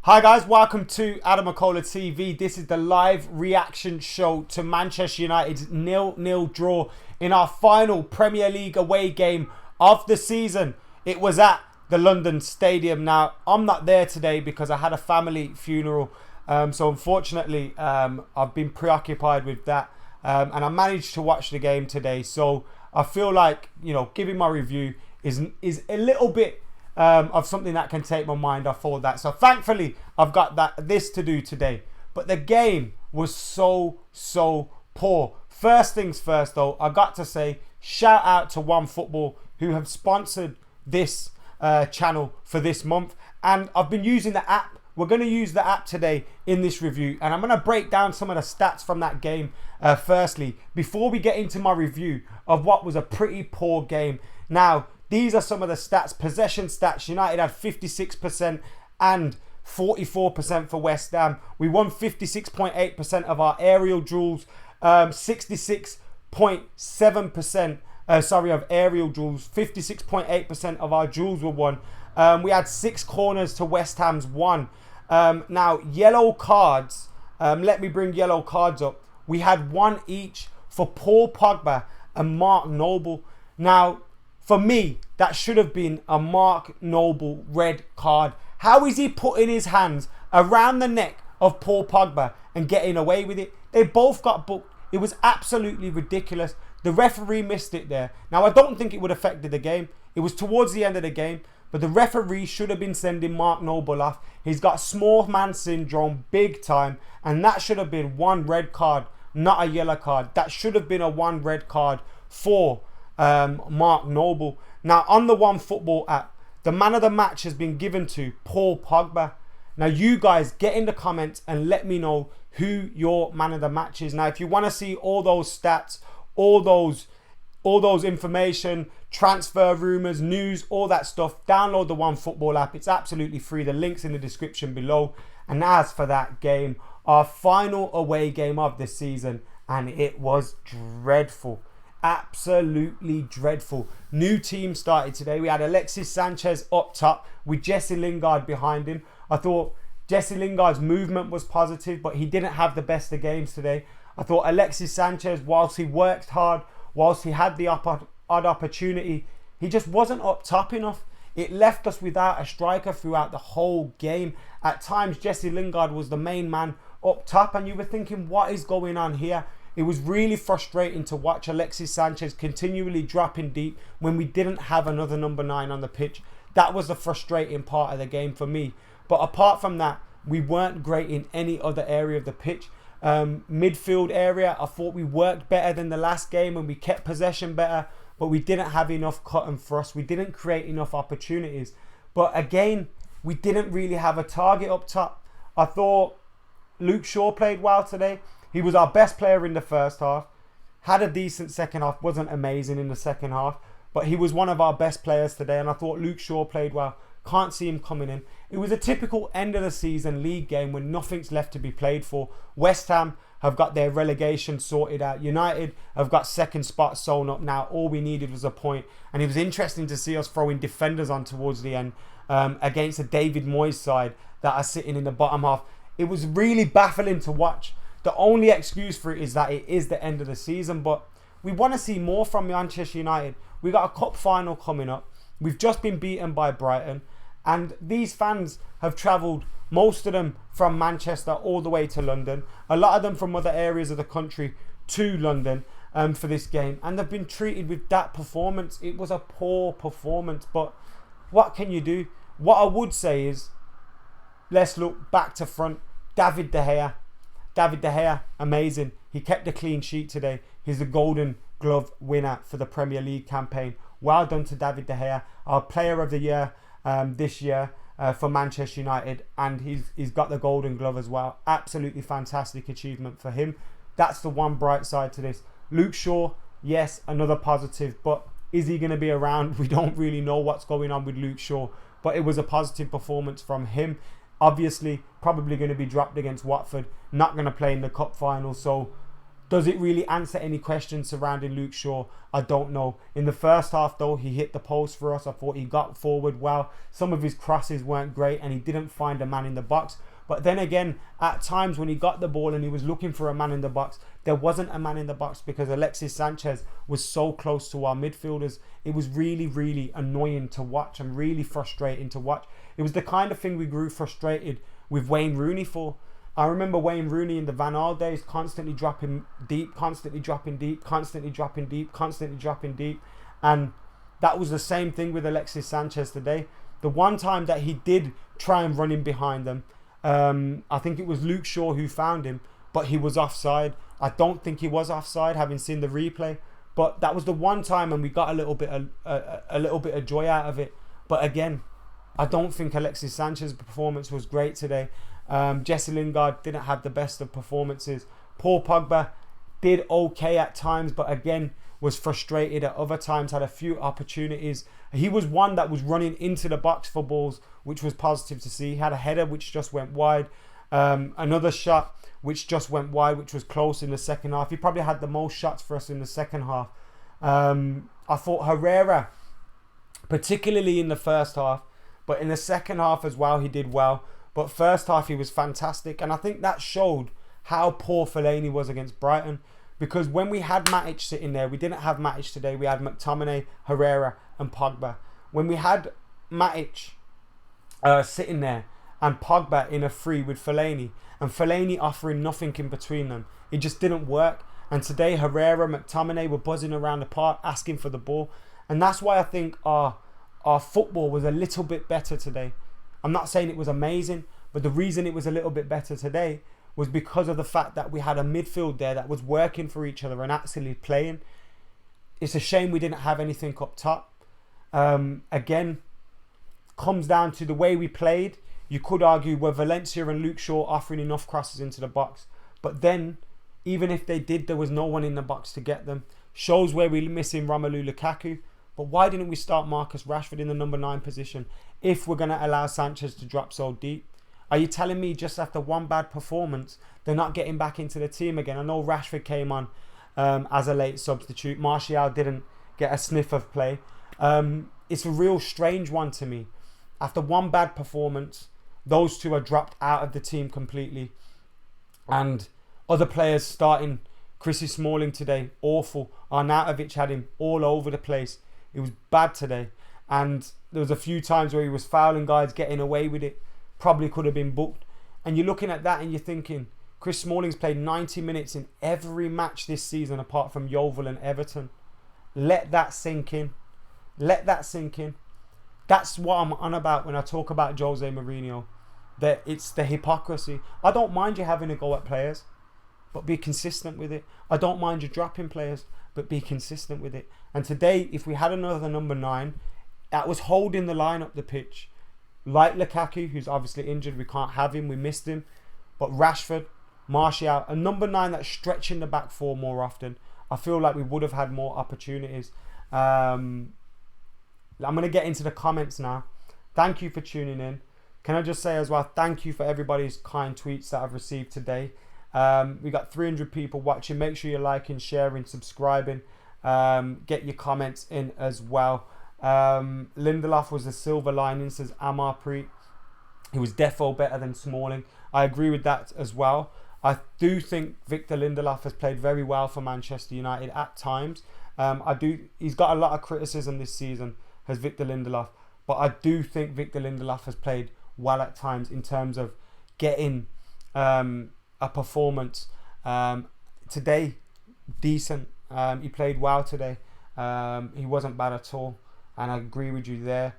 Hi guys, welcome to AdamMcKola TV. This is the live reaction show to Manchester United's 0-0 draw in our final Premier League away game of the season. It was at the London Stadium. Now, I'm not there today because I had a family funeral. So unfortunately, I've been preoccupied with that. And I managed to watch the game today. So I feel like, giving my review is a little bit of something that can take my mind off all that. So thankfully, I've got this to do today. But the game was so poor. First things first, though, I got to say, shout out to OneFootball who have sponsored this channel for this month. And I've been using the app. We're going to use the app today in this review. And I'm going to break down some of the stats from that game firstly, before we get into my review of what was a pretty poor game. Now, these are some of the stats, possession stats. United had 56% and 44% for West Ham. We won 56.8% of our aerial duels, 66.7% of aerial duels, 56.8% of our duels were won. We had 6 corners to West Ham's 1. Now, yellow cards, let me bring yellow cards up. We had 1 each for Paul Pogba and Mark Noble. Now, for me, that should have been a Mark Noble red card. How is he putting his hands around the neck of Paul Pogba and getting away with it? They both got booked. It was absolutely ridiculous. The referee missed it there. Now, I don't think it would have affected the game. It was towards the end of the game. But the referee should have been sending Mark Noble off. He's got small man syndrome big time. And that should have been 1 red card, not a yellow card. That should have been a 1 red card for Mark Noble. Now, on the OneFootball app, the man of the match has been given to Paul Pogba. Now, you guys get in the comments and let me know who your man of the match is. Now, if you want to see all those stats, all those information, transfer rumors, news, all that stuff, download the OneFootball app. It's absolutely free. The link's in the description below. And as for that game, our final away game of the season, and it was dreadful. Absolutely dreadful. New team started today. We had Alexis Sanchez up top with Jesse Lingard behind him. I thought Jesse Lingard's movement was positive, but he didn't have the best of games today. I thought Alexis Sanchez, whilst he worked hard, whilst he had the odd opportunity, he just wasn't up top enough. It left us without a striker throughout the whole game. At times, Jesse Lingard was the main man up top, and you were thinking, what is going on here? It was really frustrating to watch Alexis Sanchez continually dropping deep when we didn't have another number 9 on the pitch. That was the frustrating part of the game for me. But apart from that, we weren't great in any other area of the pitch. Midfield area, I thought we worked better than the last game and we kept possession better, but we didn't have enough cut and thrust. We didn't create enough opportunities. But again, we didn't really have a target up top. I thought Luke Shaw played well today. He was our best player in the first half. Had a decent second half. Wasn't amazing in the second half. But he was one of our best players today. And I thought Luke Shaw played well. Can't see him coming in. It was a typical end of the season league game when nothing's left to be played for. West Ham have got their relegation sorted out. United have got second spot sewn up now. All we needed was a point. And it was interesting to see us throwing defenders on towards the end against a David Moyes side that are sitting in the bottom half. It was really baffling to watch. The only excuse for it is that it is the end of the season, but we want to see more from Manchester United. We got a cup final coming up. We've just been beaten by Brighton, and these fans have travelled, most of them from Manchester all the way to London, a lot of them from other areas of the country to London for this game, and they've been treated with that performance. It was a poor performance, but what can you do? What I would say is, let's look back to front. David De Gea, amazing. He kept a clean sheet today. He's the Golden Glove winner for the Premier League campaign. Well done to David De Gea, our player of the year this year for Manchester United. And he's got the Golden Glove as well. Absolutely fantastic achievement for him. That's the one bright side to this. Luke Shaw, yes, another positive. But is he going to be around? We don't really know what's going on with Luke Shaw. But it was a positive performance from him. Obviously, probably going to be dropped against Watford. Not going to play in the cup final. So Does it really answer any questions surrounding Luke Shaw? I don't know. In the first half, though, he hit the post for us. I thought he got forward well. Some of his crosses weren't great, and he didn't find a man in the box. But then again, at times when he got the ball and he was looking for a man in the box, there wasn't a man in the box because Alexis Sanchez was so close to our midfielders. It was really, really annoying to watch and really frustrating to watch. It was the kind of thing we grew frustrated with Wayne Rooney for. I remember Wayne Rooney in the Van Gaal days constantly dropping deep, constantly dropping deep, constantly dropping deep, constantly dropping deep. And that was the same thing with Alexis Sanchez today. The one time that he did try and run in behind them, I think it was Luke Shaw who found him, but he was offside. I don't think he was offside, having seen the replay. But that was the one time, and we got a little bit of joy out of it. But again, I don't think Alexis Sanchez's performance was great today. Jesse Lingard didn't have the best of performances. Paul Pogba did okay at times, but again was frustrated at other times, had a few opportunities. He was one that was running into the box for balls, which was positive to see. He had a header which just went wide. Another shot which just went wide, which was close in the second half. He probably had the most shots for us in the second half. I thought Herrera, particularly in the first half, but in the second half as well, he did well. But first half, he was fantastic. And I think that showed how poor Fellaini was against Brighton. Because when we had Matic sitting there, we didn't have Matic today. We had McTominay, Herrera and Pogba. When we had Matic sitting there and Pogba in a free with Fellaini, and Fellaini offering nothing in between them, it just didn't work. And today, Herrera, McTominay were buzzing around the park, asking for the ball. And that's why I think our football was a little bit better today. I'm not saying it was amazing, but the reason it was a little bit better today was because of the fact that we had a midfield there that was working for each other and actually playing. It's a shame we didn't have anything up top. Again, comes down to the way we played. You could argue were Valencia and Luke Shaw offering enough crosses into the box. But then, even if they did, there was no one in the box to get them. Shows where we're missing Romelu Lukaku. But why didn't we start Marcus Rashford in the number 9 position if we're going to allow Sanchez to drop so deep? Are you telling me just after one bad performance, they're not getting back into the team again? I know Rashford came on as a late substitute. Martial didn't get a sniff of play. It's a real strange one to me. After one bad performance, those two are dropped out of the team completely. And other players starting. Chrissy Smalling today, awful. Arnautovic had him all over the place. It was bad today. And there was a few times where he was fouling guys, getting away with it. Probably could have been booked. And you're looking at that and you're thinking, Chris Smalling's played 90 minutes in every match this season apart from Yeovil and Everton. Let that sink in. Let that sink in. That's what I'm on about when I talk about Jose Mourinho. That it's the hypocrisy. I don't mind you having a go at players, but be consistent with it. I don't mind you dropping players, but be consistent with it. And today, if we had another number 9 that was holding the line up the pitch, like Lukaku, who's obviously injured, we can't have him, we missed him, but Rashford, Martial, a number 9 that's stretching the back 4 more often, I feel like we would have had more opportunities. I'm going to get into the comments now. Thank you for tuning in. Can I just say as well, thank you for everybody's kind tweets that I've received today. We got 300 people watching. Make sure you're liking, sharing, subscribing. Get your comments in as well. Lindelof was a silver lining, says Amar Preet. He was defo better than Smalling. I agree with that as well. I do think Victor Lindelof has played very well for Manchester United at times. He's got a lot of criticism this season, has Victor Lindelof. But I do think Victor Lindelof has played well at times in terms of getting a performance. Today, decent. He played well today. He wasn't bad at all. And I agree with you there.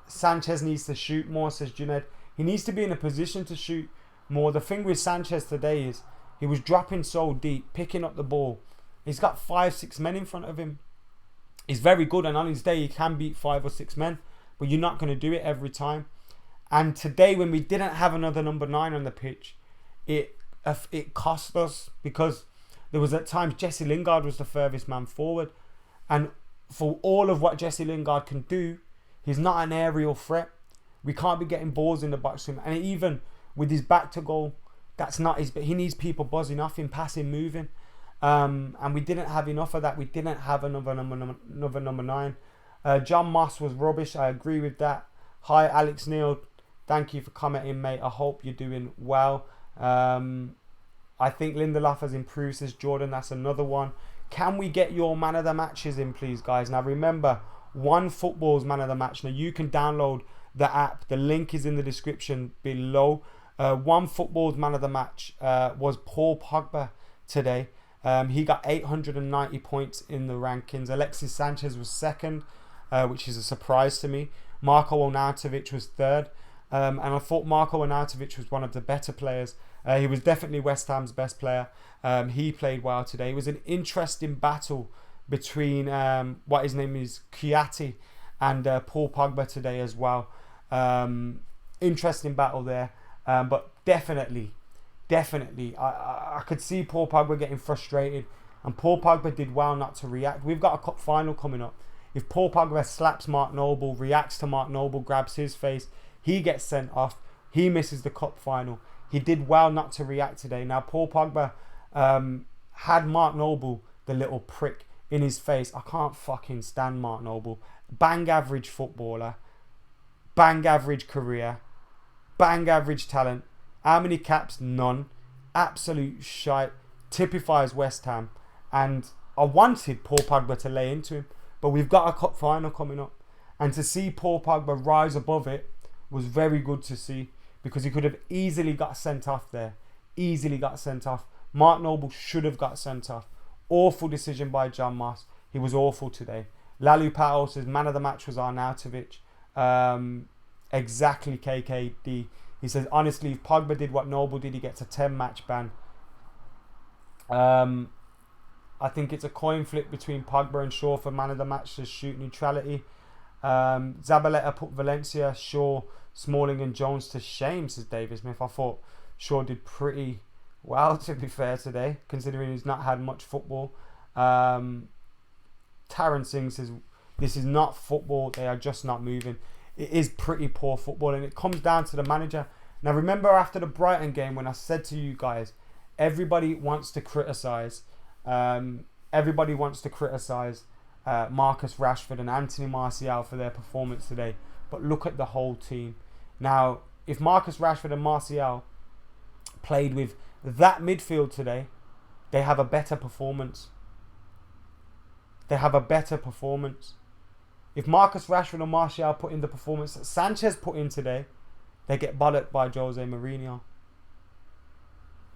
Sanchez needs to shoot more, says Junaid. He needs to be in a position to shoot more. The thing with Sanchez today is he was dropping so deep, picking up the ball. He's got 5-6 men in front of him. He's very good, and on his day he can beat 5 or 6 men, but you're not going to do it every time. And today, when we didn't have another number 9 on the pitch, it cost us, because there was at times Jesse Lingard was the furthest man forward, and for all of what Jesse Lingard can do, he's not an aerial threat. We can't be getting balls in the box to him, and even with his back to goal, that's not his. But he needs people buzzing off him, passing, moving. And we didn't have enough of that. We didn't have another number 9. John Moss was rubbish. I agree with that. Hi, Alex Neil. Thank you for commenting, mate. I hope you're doing well. I think Lindelof has improved, says Jordan. That's another one. Can we get your man of the matches in, please, guys? Now, remember, One Football's man of the match. Now, you can download the app. The link is in the description below. One Football's man of the match was Paul Pogba today. He got 890 points in the rankings. Alexis Sanchez was second, which is a surprise to me. Marko Arnautovic was third. And I thought Marko Arnautovic was one of the better players. He was definitely West Ham's best player. He played well today. It was an interesting battle between what his name is, Kouyaté, and Paul Pogba today as well. Interesting battle there. But definitely, I could see Paul Pogba getting frustrated. And Paul Pogba did well not to react. We've got a cup final coming up. If Paul Pogba slaps Mark Noble, reacts to Mark Noble, grabs his face, he gets sent off. He misses the cup final. He did well not to react today. Now, Paul Pogba had Mark Noble, the little prick, in his face. I can't fucking stand Mark Noble. Bang average footballer. Bang average career. Bang average talent. How many caps? None. Absolute shite. Typifies West Ham. And I wanted Paul Pogba to lay into him. But we've got a cup final coming up. And to see Paul Pogba rise above it was very good to see. Because he could have easily got sent off there. Easily got sent off. Mark Noble should have got sent off. Awful decision by John Moss. He was awful today. Lalu Patel says man of the match was Arnautovic. Exactly, KKD. He says, honestly, if Pogba did what Noble did, he gets a 10-match ban. I think it's a coin flip between Pogba and Shaw for man of the match to shoot neutrality. Zabaleta put Valencia, Shaw, Smalling and Jones to shame, says David Smith. I thought Shaw did pretty well, to be fair, today, considering he's not had much football. Taran Singh says, this is not football. They are just not moving. It is pretty poor football, and it comes down to the manager. Now, remember after the Brighton game when I said to you guys, everybody wants to criticise. Everybody wants to criticise Marcus Rashford and Anthony Martial for their performance today. But look at the whole team. Now, if Marcus Rashford and Martial played with that midfield today, they have a better performance. They have a better performance. If Marcus Rashford and Martial put in the performance that Sanchez put in today, they get bollocked by Jose Mourinho.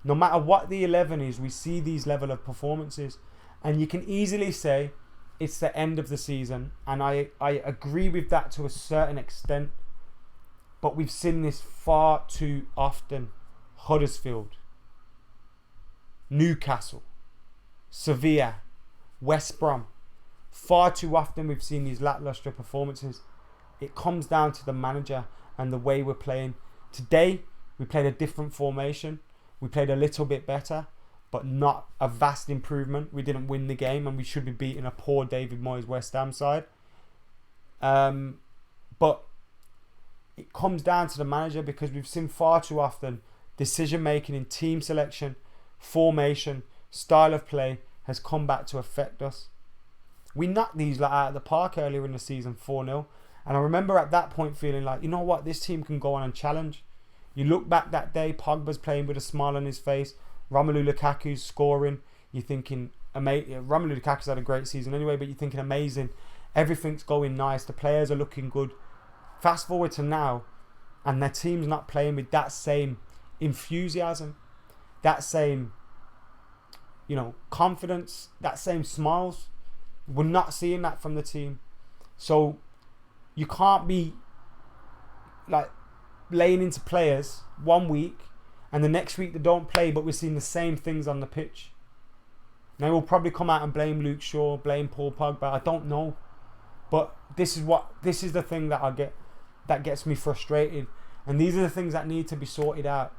No matter what the 11 is, we see these level of performances. And you can easily say it's the end of the season. And I agree with that to a certain extent. But we've seen this far too often. Huddersfield, Newcastle, Sevilla, West Brom. Far too often we've seen these lacklustre performances. It comes down to the manager and the way we're playing. Today, we played a different formation. We played a little bit better, but not a vast improvement. We didn't win the game, and we should be beating a poor David Moyes West Ham side. But it comes down to the manager, because we've seen far too often decision making in team selection, formation, style of play has come back to affect us. We knocked these lot out of the park earlier in the season 4-0. And I remember at that point feeling like, you know what, this team can go on and challenge. You look back that day, Pogba's playing with a smile on his face. Romelu Lukaku's scoring. You're thinking, Romelu Lukaku's had a great season anyway, but you're thinking amazing. Everything's going nice. The players are looking good. Fast forward to now, and their team's not playing with that same enthusiasm, that same, confidence, that same smiles. We're not seeing that from the team. So you can't be like laying into players 1 week and the next week they don't play, but we're seeing the same things on the pitch. Now we'll probably come out and blame Luke Shaw, blame Paul Pogba. I don't know, but this is the thing that gets me frustrated, and these are the things that need to be sorted out.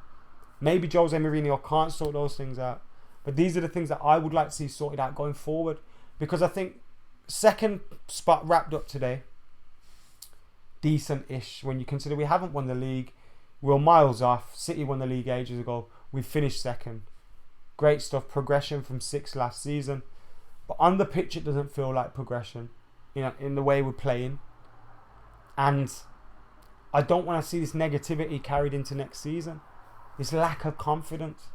Maybe Jose Mourinho can't sort those things out, but these are the things that I would like to see sorted out going forward, because I think second spot wrapped up today, decent-ish when you consider we haven't won the league. We're miles off. City won the league ages ago. we finished second. Great stuff. Progression from 6th last season. But on the pitch, it doesn't feel like progression, in the way we're playing. And I don't want to see this negativity carried into next season. This lack of confidence.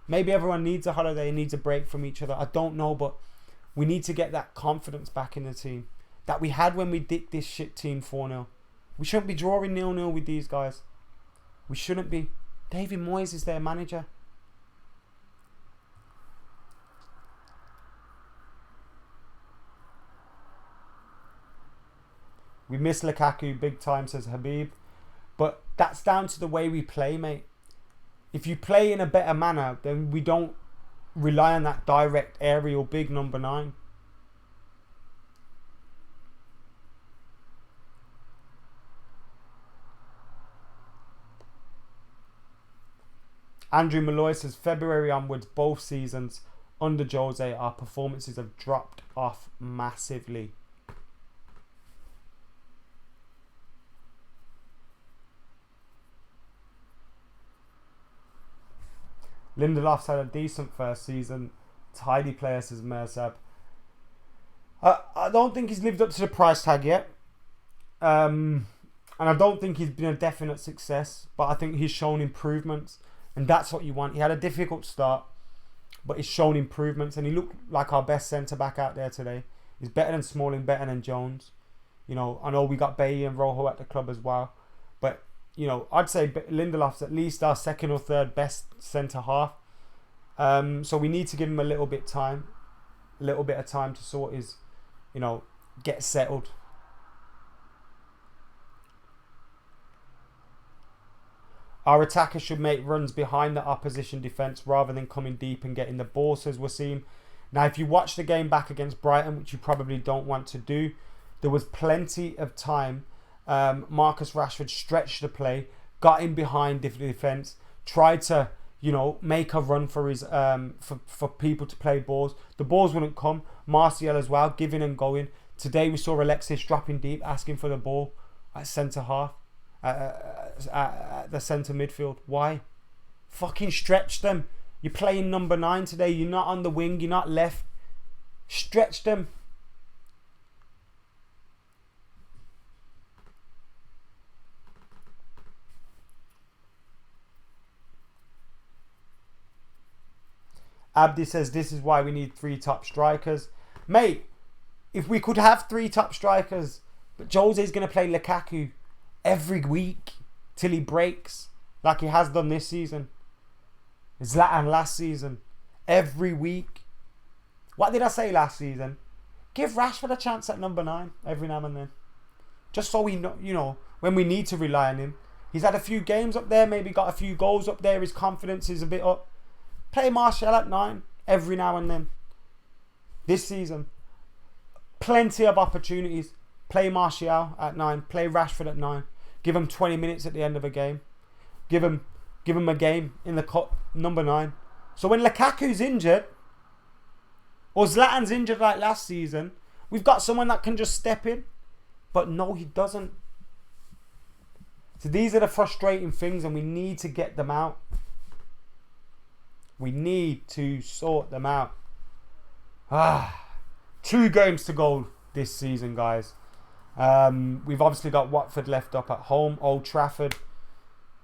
Maybe everyone needs a holiday, needs a break from each other. I don't know, but we need to get that confidence back in the team that we had when we did this shit team 4-0. We shouldn't be drawing 0-0 with these guys. We shouldn't be. David Moyes is their manager. We miss Lukaku big time, says Habib. But that's down to the way we play, mate. If you play in a better manner, then we don't rely on that direct aerial big number 9. Andrew Malloy says February onwards, both seasons under Jose, our performances have dropped off massively. Lindelof's had a decent first season. Tidy player, says Mersab. I don't think he's lived up to the price tag yet. And I don't think he's been a definite success. But I think he's shown improvements. And that's what you want. He had a difficult start. But he's shown improvements. And he looked like our best centre-back out there today. He's better than Smalling, better than Jones. I know we got Bailly and Rojo at the club as well. But I'd say Lindelof's at least our second or third best centre half. So we need to give him a little bit of time to sort his, get settled. Our attackers should make runs behind the opposition defence rather than coming deep and getting the ball, says Wasim. Now, if you watch the game back against Brighton, which you probably don't want to do, there was plenty of time. Marcus Rashford stretched the play, got in behind the defence, tried to, make a run for his for people to play balls. The balls wouldn't come. Martial as well, giving and going. Today we saw Alexis dropping deep, asking for the ball at centre half, at the centre midfield. Why? Fucking stretch them. You're playing number 9 today. You're not on the wing. You're not left. Stretch them. Abdi says this is why we need 3 top strikers. Mate, if we could have 3 top strikers, but Jose's going to play Lukaku every week till he breaks, like he has done this season. Zlatan last season. Every week. What did I say last season? Give Rashford a chance at number 9 every now and then. Just so we know, when we need to rely on him. He's had a few games up there, maybe got a few goals up there. His confidence is a bit up. Play Martial at 9 every now and then. This season, plenty of opportunities. Play Martial at 9. Play Rashford at 9. Give him 20 minutes at the end of a game. Give him a game in the cup, number 9. So when Lukaku's injured, or Zlatan's injured like last season, we've got someone that can just step in. But no, he doesn't. So these are the frustrating things, and we need to get them out. We need to sort them out. 2 games to go this season, guys. We've obviously got Watford left up at home, Old Trafford.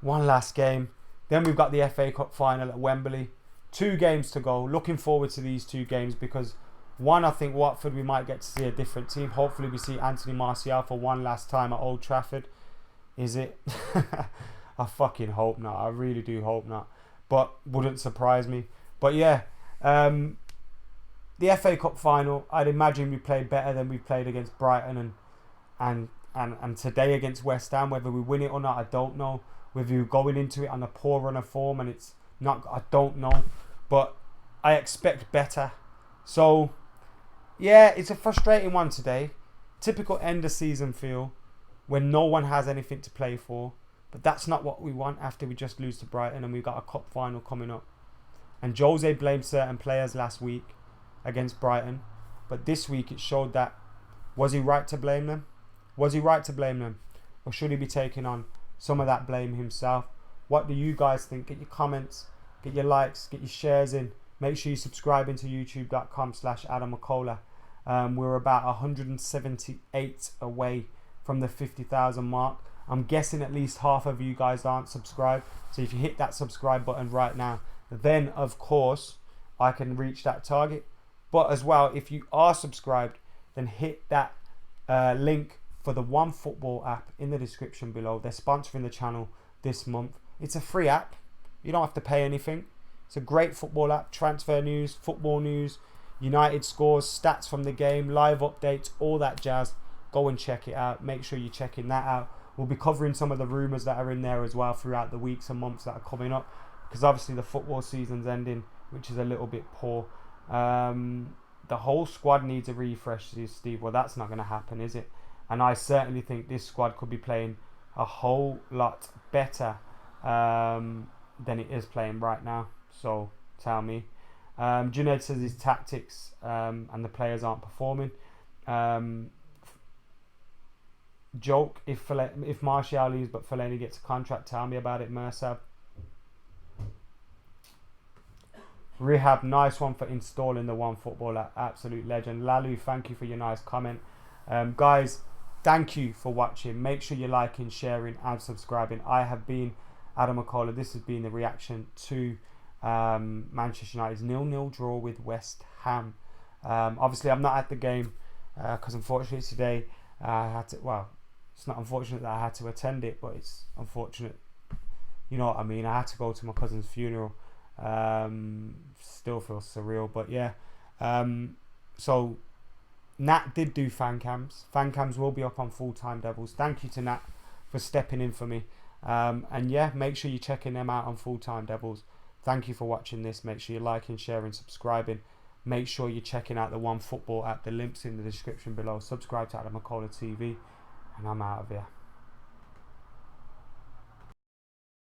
1 last game. Then we've got the FA Cup final at Wembley. 2 games to go. Looking forward to these 2 games because 1, I think Watford, we might get to see a different team. Hopefully we see Anthony Martial for 1 last time at Old Trafford. Is it? I fucking hope not. I really do hope not. But wouldn't surprise me. But yeah, the FA Cup final, I'd imagine we played better than we played against Brighton and today against West Ham. Whether we win it or not, I don't know. Whether we're going into it on a poor run of form and it's not, I don't know. But I expect better. So yeah, it's a frustrating one today. Typical end of season feel when no one has anything to play for. But that's not what we want after we just lose to Brighton and we've got a cup final coming up. And Jose blamed certain players last week against Brighton. But this week it showed that, was he right to blame them? Was he right to blame them? Or should he be taking on some of that blame himself? What do you guys think? Get your comments Get your likes, get your shares in. Make sure you subscribe into youtube.com/AdamMcKola. We're about 178 away from the 50,000 mark. I'm guessing at least half of you guys aren't subscribed. So if you hit that subscribe button right now, then of course I can reach that target. But as well, if you are subscribed, then hit that link for the OneFootball app in the description below. They're sponsoring the channel this month. It's a free app. You don't have to pay anything. It's a great football app. Transfer news, football news, United scores, stats from the game, live updates, all that jazz. Go and check it out. Make sure you're checking that out. We'll be covering some of the rumours that are in there as well throughout the weeks and months that are coming up, because obviously the football season's ending, which is a little bit poor. The whole squad needs a refresh, Steve. Well, that's not going to happen, is it? And I certainly think this squad could be playing a whole lot better than it is playing right now. So tell me. Junaid says his tactics and the players aren't performing. Joke, if Martial leaves but Fellaini gets a contract, tell me about it, Mersab. Rehab, nice one for installing the OneFootball app. Absolute legend. Lalu, thank you for your nice comment. Guys, thank you for watching. Make sure you're liking, sharing and subscribing. I have been AdamMcKola. This has been the reaction to Manchester United's 0-0 draw with West Ham. Obviously I'm not at the game because unfortunately today I had to, well, it's not unfortunate that I had to attend it, but it's unfortunate, you know what I mean. I had to go to my cousin's funeral. Still feels surreal, but yeah. So Nat did do fan cams. Fan cams will be up on Full Time Devils. Thank you to Nat for stepping in for me. And yeah, make sure you're checking them out on Full Time Devils. Thank you for watching this. Make sure you're liking, sharing, subscribing. Make sure you're checking out the OneFootball app. The link's in the description below. Subscribe to AdamMcKola TV. And I'm out of here.